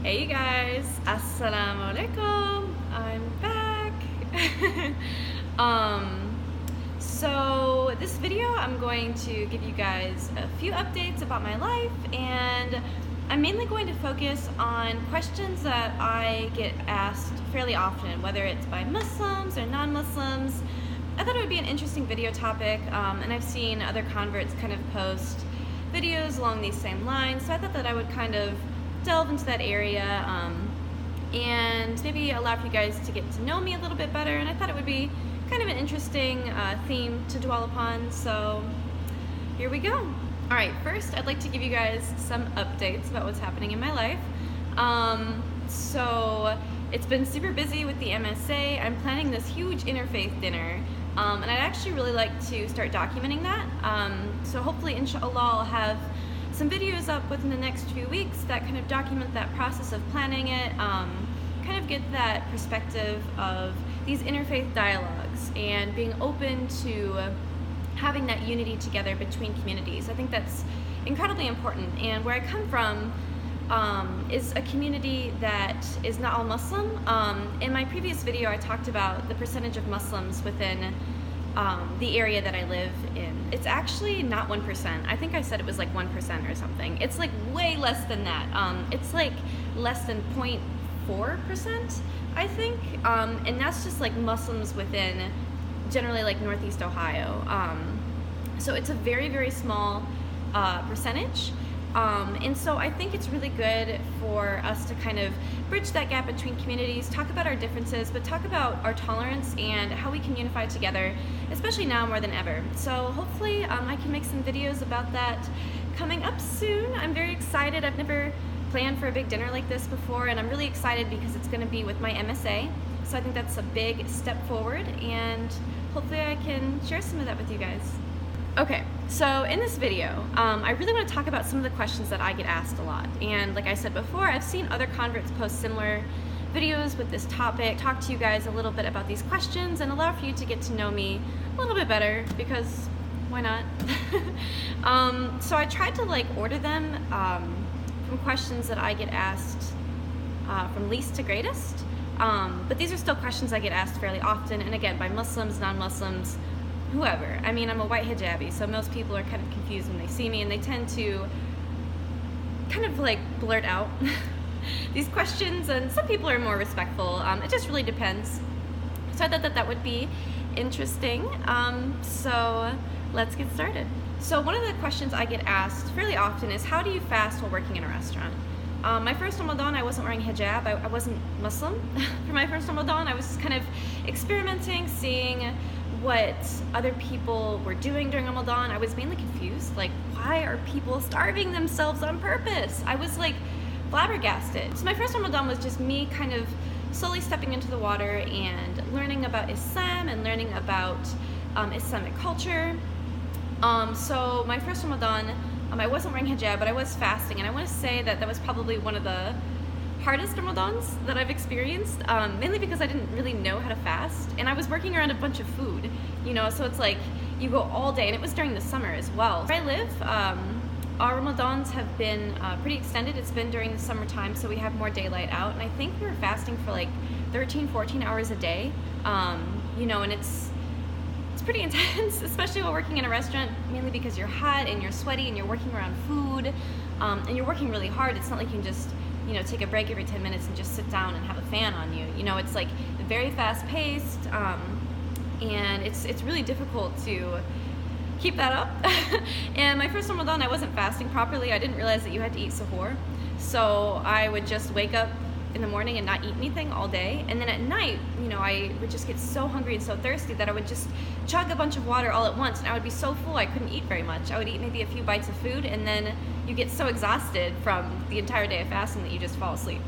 Hey you guys, As-salaam alaikum. I'm back. So this video I'm going to give you guys a few updates about my life, and I'm mainly going to focus on questions that I get asked fairly often, whether it's by Muslims or non-Muslims. I thought it would be an interesting video topic, and I've seen other converts kind of post videos along these same lines, so I thought that I would kind of delve into that area and maybe allow for you guys to get to know me a little bit better, and I thought it would be kind of an interesting theme to dwell upon, so here we go. Alright, first I'd like to give you guys some updates about what's happening in my life. So it's been super busy with the MSA. I'm planning this huge interfaith dinner, and I'd actually really like to start documenting that. So hopefully, inshallah, I'll have some videos up within the next few weeks that kind of document that process of planning it, kind of get that perspective of these interfaith dialogues and being open to having that unity together between communities. I think that's incredibly important, and where I come from is a community that is not all Muslim. In my previous video I talked about the percentage of Muslims within the area that I live in. It's actually not 1%. I think I said it was like 1% or something. It's like way less than that. It's like less than 0.4%, I think. And that's just like Muslims within generally like Northeast Ohio. So it's a very, very small percentage. And so I think it's really good for us to kind of bridge that gap between communities, talk about our differences, but talk about our tolerance and how we can unify together, especially now more than ever. So hopefully I can make some videos about that coming up soon. I'm very excited. I've never planned for a big dinner like this before, and I'm really excited because it's going to be with my MSA. So I think that's a big step forward, and hopefully I can share some of that with you guys. Okay, so in this video, I really want to talk about some of the questions that I get asked a lot. And like I said before, I've seen other converts post similar videos with this topic, talk to you guys a little bit about these questions, and allow for you to get to know me a little bit better, because why not? So I tried to like order them from questions that I get asked from least to greatest. But these are still questions I get asked fairly often, and again, by Muslims, non-Muslims, whoever. I mean, I'm a white hijabi, so most people are kind of confused when they see me, and they tend to kind of like blurt out these questions, and some people are more respectful. It just really depends. So I thought that that would be interesting. So let's get started. So one of the questions I get asked fairly often is, how do you fast while working in a restaurant? My first Ramadan, I wasn't wearing hijab. I wasn't Muslim. For my first Ramadan, I was just kind of experimenting, seeing what other people were doing during Ramadan. I was mainly confused, like, why are people starving themselves on purpose? I was like flabbergasted. So my first Ramadan was just me kind of slowly stepping into the water and learning about Islam and learning about Islamic culture. So my first Ramadan, I wasn't wearing hijab, but I was fasting, and I want to say that that was probably one of the hardest Ramadans that I've experienced, mainly because I didn't really know how to fast, and I was working around a bunch of food, you know, so it's like you go all day, and it was during the summer as well. Where I live, our Ramadans have been pretty extended. It's been during the summertime, so we have more daylight out, and I think we were fasting for like 13, 14 hours a day, you know, and it's pretty intense, especially while working in a restaurant, mainly because you're hot and you're sweaty and you're working around food, and you're working really hard. It's not like you can just, you know, take a break every 10 minutes and just sit down and have a fan on you. You know, it's like very fast paced, and it's really difficult to keep that up. And my first Ramadan, I wasn't fasting properly. I didn't realize that you had to eat sahur. So I would just wake up in the morning and not eat anything all day, and then at night, you know, I would just get so hungry and so thirsty that I would just chug a bunch of water all at once, and I would be so full I couldn't eat very much. I would eat maybe a few bites of food, and then you get so exhausted from the entire day of fasting that you just fall asleep.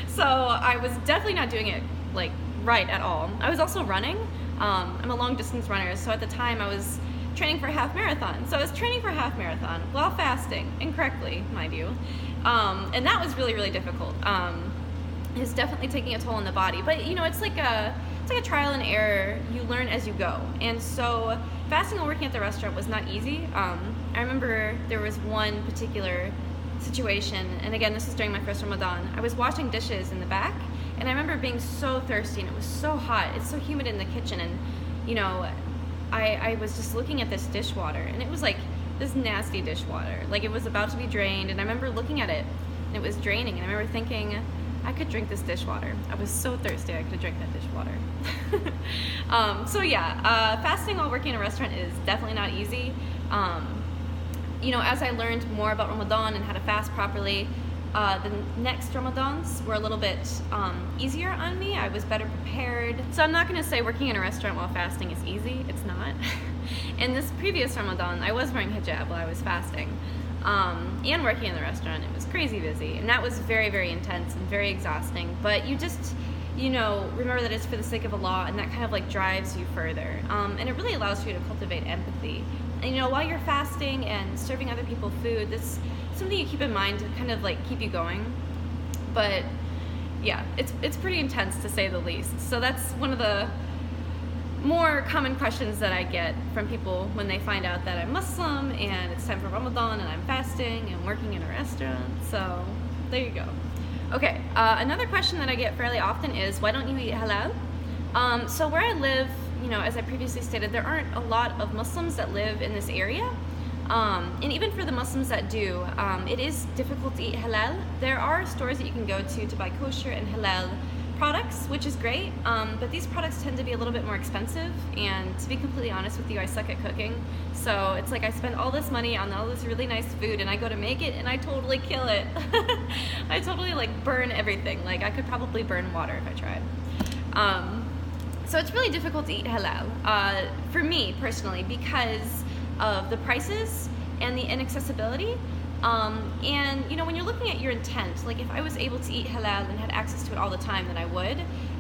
So I was definitely not doing it like right at all. I was also running. I'm a long distance runner, so at the time I was training for a half marathon. So I was training for a half marathon while fasting, incorrectly, mind you. And that was really, really difficult. It's definitely taking a toll on the body. But you know, it's like a trial and error. You learn as you go. And so fasting while working at the restaurant was not easy. I remember there was one particular situation, and again, this is during my first Ramadan. I was washing dishes in the back, and I remember being so thirsty, and it was so hot. It's so humid in the kitchen, and you know, I was just looking at this dishwater, and it was like this nasty dishwater. Like, it was about to be drained, and I remember looking at it, and it was draining, and I remember thinking, I could drink this dishwater. I was so thirsty, I could drink that dishwater. So yeah, fasting while working in a restaurant is definitely not easy. You know, as I learned more about Ramadan and how to fast properly, the next Ramadans were a little bit easier on me. I was better prepared. So I'm not going to say working in a restaurant while fasting is easy. It's not. In this previous Ramadan, I was wearing hijab while I was fasting. And working in the restaurant, it was crazy busy. And that was very, very intense and very exhausting. But you just, you know, remember that it's for the sake of Allah, and that kind of like drives you further. And it really allows you to cultivate empathy. And you know, while you're fasting and serving other people food, that's something you keep in mind to kind of like keep you going. But yeah, it's pretty intense to say the least. So that's one of the more common questions that I get from people when they find out that I'm Muslim and it's time for Ramadan and I'm fasting and working in a restaurant. So there you go. Okay, another question that I get fairly often is, why don't you eat halal? So where I live, you know, as I previously stated, there aren't a lot of Muslims that live in this area. And even for the Muslims that do, it is difficult to eat halal. There are stores that you can go to buy kosher and halal products, which is great, but these products tend to be a little bit more expensive, and to be completely honest with you, I suck at cooking. So it's like I spend all this money on all this really nice food, and I go to make it, and I totally kill it. I totally like burn everything. Like, I could probably burn water if I tried. So it's really difficult to eat halal, for me personally, because of the prices and the inaccessibility. And you know, when you're looking at your intent, like if I was able to eat halal and had access to it all the time, then I would,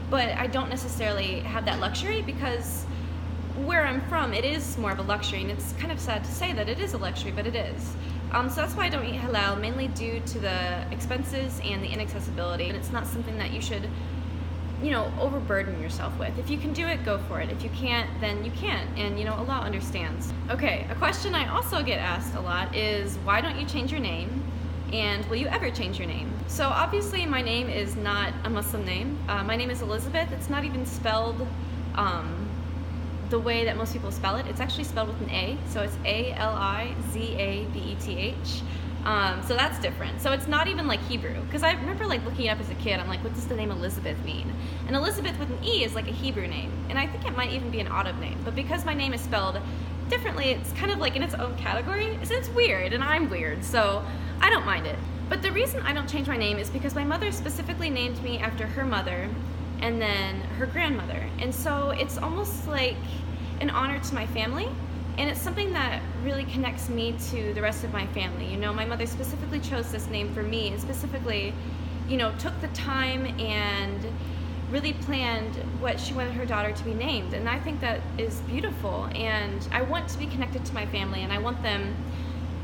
but I don't necessarily have that luxury, because where I'm from, it is more of a luxury, and it's kind of sad to say that it is a luxury, but it is. So that's why I don't eat halal, mainly due to the expenses and the inaccessibility, and it's not something that you should, you know, overburden yourself with. If you can do it, go for it. If you can't, then you can't, and you know, Allah understands. Okay, a question I also get asked a lot is, why don't you change your name, and will you ever change your name? So obviously my name is not a Muslim name. My name is Elizabeth. It's not even spelled the way that most people spell it. It's actually spelled with an A, so it's Alizabeth. So that's different. So it's not even like Hebrew, because I remember like looking it up as a kid. I'm like, what does the name Elizabeth mean? And Elizabeth with an E is like a Hebrew name, and I think it might even be an Arab name. But because my name is spelled differently, it's kind of like in its own category. So it's weird, and I'm weird, so I don't mind it. But the reason I don't change my name is because my mother specifically named me after her mother and then her grandmother, and so it's almost like an honor to my family. And it's something that really connects me to the rest of my family. You know, my mother specifically chose this name for me, and specifically, you know, took the time and really planned what she wanted her daughter to be named. And I think that is beautiful. And I want to be connected to my family, and I want them,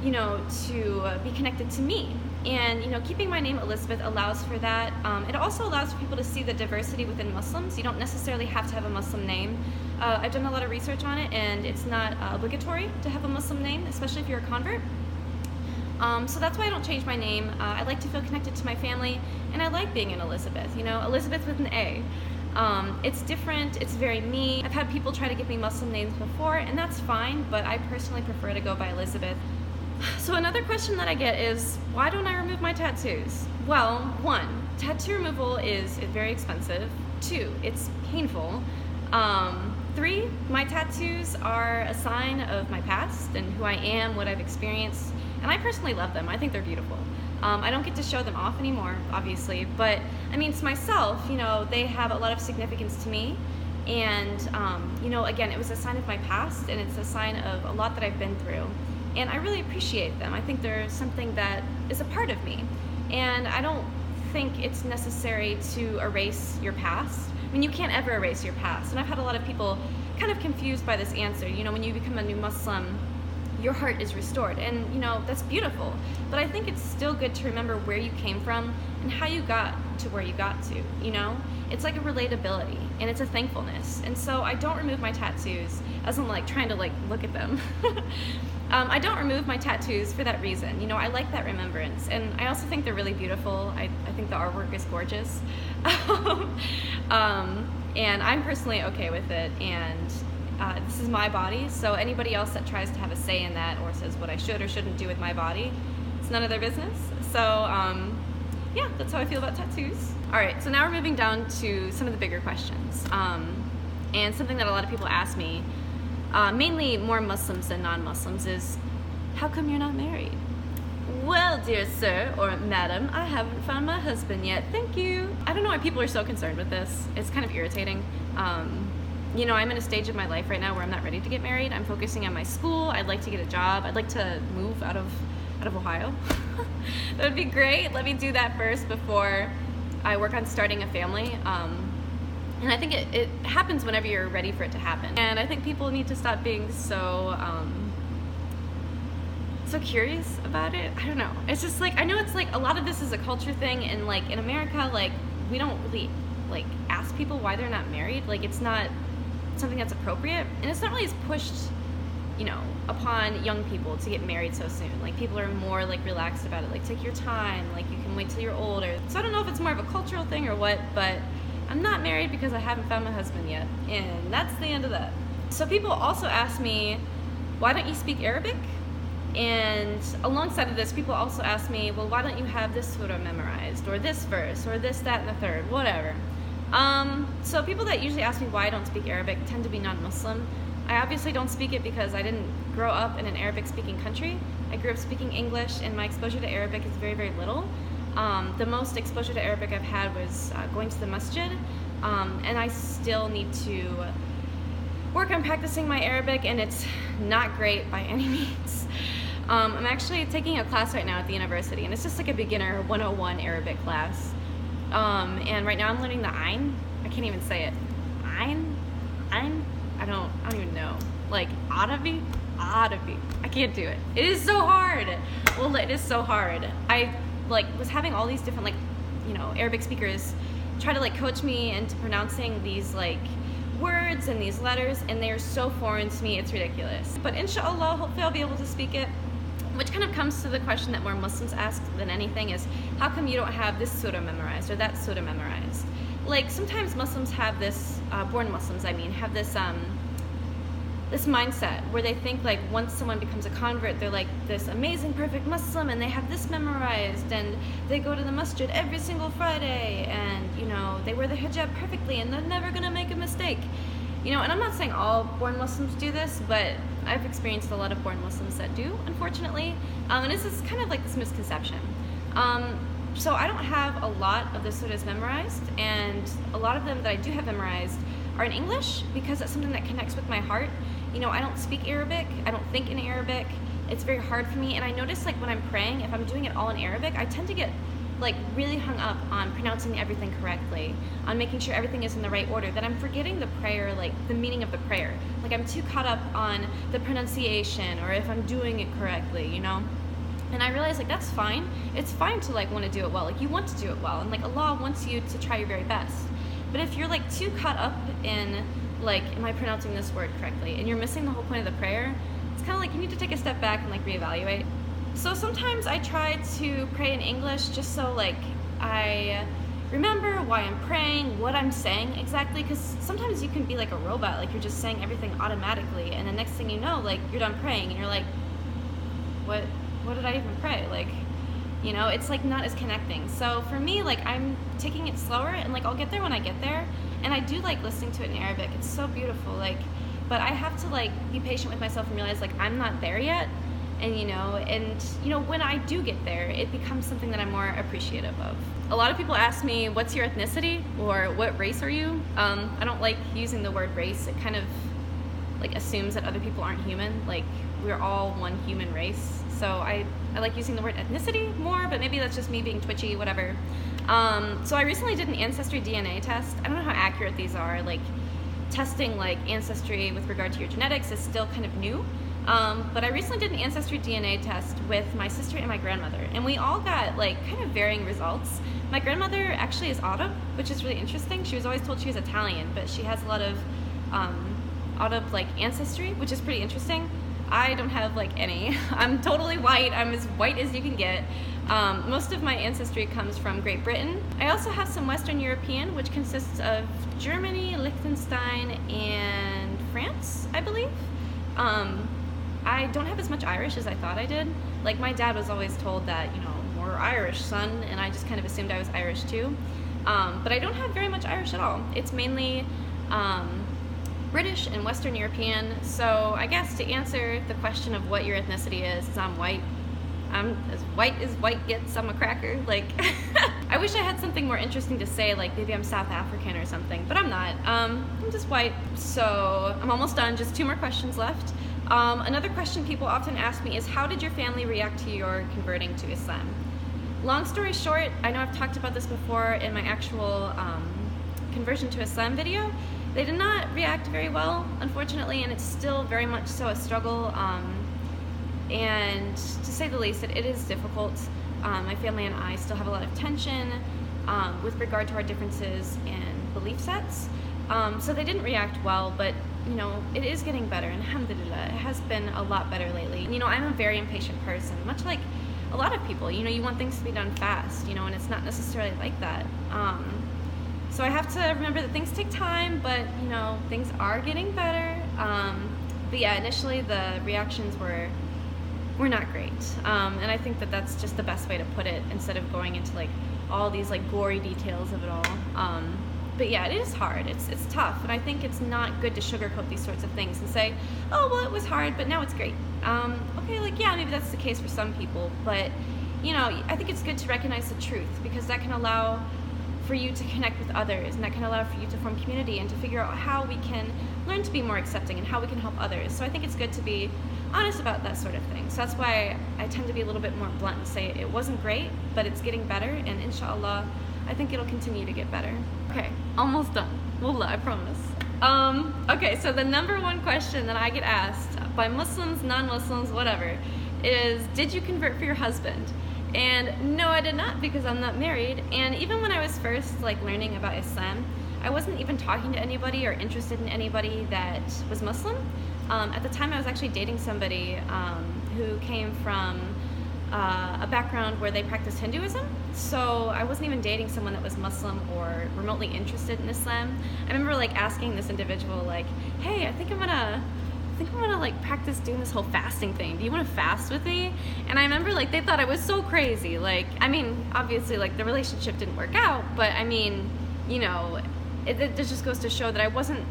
you know, to be connected to me. And, you know, keeping my name Elizabeth allows for that. It also allows for people to see the diversity within Muslims. You don't necessarily have to have a Muslim name. I've done a lot of research on it, and it's not obligatory to have a Muslim name, especially if you're a convert. So that's why I don't change my name. I like to feel connected to my family, and I like being an Elizabeth, you know, Elizabeth with an A. It's different, it's very me. I've had people try to give me Muslim names before, and that's fine, but I personally prefer to go by Elizabeth. So another question that I get is, why don't I remove my tattoos? Well, 1, tattoo removal is very expensive. 2, it's painful. 3, my tattoos are a sign of my past and who I am, what I've experienced, and I personally love them. I think they're beautiful. I don't get to show them off anymore, obviously, but I mean, to myself, you know, they have a lot of significance to me, and you know, again, it was a sign of my past, and it's a sign of a lot that I've been through, and I really appreciate them. I think they're something that is a part of me, and I don't think it's necessary to erase your past. I mean, you can't ever erase your past, and I've had a lot of people kind of confused by this answer. You know, when you become a new Muslim, your heart is restored, and you know, that's beautiful, but I think it's still good to remember where you came from and how you got to where you got to. You know, it's like a relatability, and it's a thankfulness, and so I don't remove my tattoos as I'm like trying to like look at them. I don't remove my tattoos for that reason. You know, I like that remembrance, and I also think they're really beautiful. I think the artwork is gorgeous. And I'm personally okay with it, and this is my body, so anybody else that tries to have a say in that or says what I should or shouldn't do with my body, it's none of their business. So yeah, that's how I feel about tattoos. Alright, so now we're moving down to some of the bigger questions, and something that a lot of people ask me, mainly more Muslims than non-Muslims, is how come you're not married? Well, dear sir or madam, I haven't found my husband yet, thank you. I don't know why people are so concerned with this. It's kind of irritating. You know, I'm in a stage of my life right now where I'm not ready to get married. I'm focusing on my school. I'd like to get a job. I'd like to move out of Ohio. That would be great. Let me do that first before I work on starting a family. And I think it happens whenever you're ready for it to happen. And I think people need to stop being so curious about it. I don't know. It's just like, I know it's like a lot of this is a culture thing, and like in America, like we don't really like ask people why they're not married. Like it's not something that's appropriate, and it's not really as pushed, you know, upon young people to get married so soon. Like people are more like relaxed about it. Like take your time. Like you can wait till you're older. So I don't know if it's more of a cultural thing or what, but I'm not married because I haven't found my husband yet, and that's the end of that. So people also ask me, why don't you speak Arabic? And alongside of this, people also ask me, well, why don't you have this surah memorized, or this verse, or this, that, and the third, whatever. So people that usually ask me why I don't speak Arabic tend to be non-Muslim. I obviously don't speak it because I didn't grow up in an Arabic-speaking country. I grew up speaking English, and my exposure to Arabic is very, very little. The most exposure to Arabic I've had was going to the masjid, and I still need to work on practicing my Arabic, and it's not great by any means. I'm actually taking a class right now at the university, and it's just like a beginner 101 Arabic class. And right now I'm learning the Ain. I can't even say it. Ain? I don't even know. Like Arabi? I can't do it. It is so hard. Well, it is so hard. I like was having all these different like, you know, Arabic speakers try to like coach me into pronouncing these like words and these letters, and they are so foreign to me, it's ridiculous. But inshallah, hopefully I'll be able to speak it. Which kind of comes to the question that more Muslims ask than anything is, how come you don't have this surah memorized or that surah memorized? Like sometimes Muslims have this, born Muslims I mean, have this this mindset where they think like once someone becomes a convert, they're like this amazing, perfect Muslim, and they have this memorized, and they go to the masjid every single Friday, and you know, they wear the hijab perfectly, and they're never gonna make a mistake. You know, and I'm not saying all born Muslims do this, but I've experienced a lot of born Muslims that do, unfortunately. And this is kind of like this misconception. So I don't have a lot of the surahs memorized, and a lot of them that I do have memorized are in English because that's something that connects with my heart. You know, I don't speak Arabic, I don't think in Arabic, it's very hard for me, and I notice like when I'm praying, if I'm doing it all in Arabic, I tend to get like really hung up on pronouncing everything correctly, on making sure everything is in the right order, that I'm forgetting the prayer, like the meaning of the prayer. Like I'm too caught up on the pronunciation or if I'm doing it correctly, you know? And I realize like that's fine. It's fine to like want to do it well. Like you want to do it well, and like Allah wants you to try your very best. But if you're like too caught up in like, am I pronouncing this word correctly, and you're missing the whole point of the prayer, it's kind of like you need to take a step back and like reevaluate. So sometimes I try to pray in English just so like I remember why I'm praying, what I'm saying exactly, because sometimes you can be like a robot, like you're just saying everything automatically, and the next thing you know, like you're done praying and you're like, what did I even pray? Like, you know, it's like not as connecting. So for me, like I'm taking it slower, and like I'll get there when I get there, and I do like listening to it in Arabic. It's so beautiful, like, but I have to like be patient with myself and realize like I'm not there yet. And you know, when I do get there, it becomes something that I'm more appreciative of. A lot of people ask me, what's your ethnicity, or what race are you? I don't like using the word race. It kind of like assumes that other people aren't human. Like we're all one human race. So I like using the word ethnicity more, but maybe that's just me being twitchy, whatever. So I recently did an ancestry DNA test. I don't know how accurate these are. Like testing like ancestry with regard to your genetics is still kind of new. But I recently did an ancestry DNA test with my sister and my grandmother, and we all got like kind of varying results. My grandmother actually is Arab, which is really interesting. She was always told she was Italian, but she has a lot of Arab like ancestry, which is pretty interesting. I don't have like any. I'm totally white. I'm as white as you can get. Most of my ancestry comes from Great Britain. I also have some Western European, which consists of Germany, Liechtenstein, and France, I believe. I don't have as much Irish as I thought I did. Like, my dad was always told that, you know, we're Irish, son, and I just kind of assumed I was Irish too. But I don't have very much Irish at all. It's mainly British and Western European. So I guess to answer the question of what your ethnicity is I'm white. I'm as white gets. I'm a cracker. Like, I wish I had something more interesting to say, like maybe I'm South African or something, but I'm not. I'm just white. So I'm almost done, just 2 more questions left. Another question people often ask me is, how did your family react to your converting to Islam? Long story short, I know I've talked about this before in my actual conversion to Islam video. They did not react very well, unfortunately, and it's still very much so a struggle. And to say the least, it is difficult. My family and I still have a lot of tension with regard to our differences in belief sets. So they didn't react well, but you know, it is getting better, and alhamdulillah, it has been a lot better lately. You know, I'm a very impatient person, much like a lot of people. You know, you want things to be done fast, you know, and it's not necessarily like that. So I have to remember that things take time, but you know, things are getting better. But yeah, initially the reactions were not great, and I think that that's just the best way to put it, instead of going into like all these like gory details of it all. But yeah, it is hard. It's tough, and I think it's not good to sugarcoat these sorts of things and say, oh well, it was hard, but now it's great. Okay, like yeah, maybe that's the case for some people, but you know, I think it's good to recognize the truth, because that can allow for you to connect with others, and that can allow for you to form community and to figure out how we can learn to be more accepting and how we can help others. So I think it's good to be honest about that sort of thing. So that's why I tend to be a little bit more blunt and say it wasn't great, but it's getting better, and inshallah, I think it'll continue to get better. Okay, almost done. Wallah, I promise. Okay, so the number 1 question that I get asked by Muslims, non-Muslims, whatever, is, did you convert for your husband? And no, I did not, because I'm not married. And even when I was first like learning about Islam, I wasn't even talking to anybody or interested in anybody that was Muslim. At the time, I was actually dating somebody who came from a background where they practiced Hinduism. So I wasn't even dating someone that was Muslim or remotely interested in Islam. I remember like asking this individual, like, hey, I think I'm gonna like practice doing this whole fasting thing. Do you want to fast with me? And I remember like they thought I was so crazy. Like, I mean, obviously like the relationship didn't work out, but I mean, you know, it just goes to show that I wasn't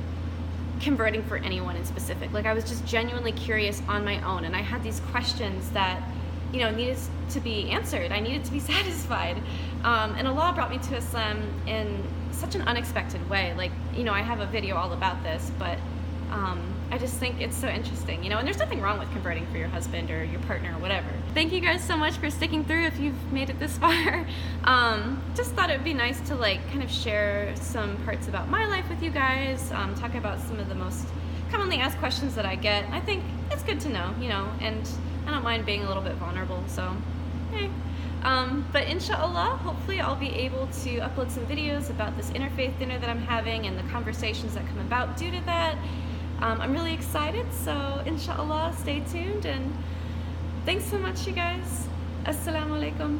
converting for anyone in specific. Like, I was just genuinely curious on my own, and I had these questions that, you know, needed to be answered. I needed to be satisfied. And Allah brought me to Islam in such an unexpected way. Like, you know, I have a video all about this, but I just think it's so interesting, you know, and there's nothing wrong with converting for your husband or your partner or whatever. Thank you guys so much for sticking through if you've made it this far. Just thought it would be nice to like kind of share some parts about my life with you guys, talk about some of the most commonly asked questions that I get. I think it's good to know, you know, and I don't mind being a little bit vulnerable, so hey. But inshallah, hopefully I'll be able to upload some videos about this interfaith dinner that I'm having and the conversations that come about due to that. I'm really excited, so inshallah, stay tuned, and thanks so much, you guys. As-salaam alaikum.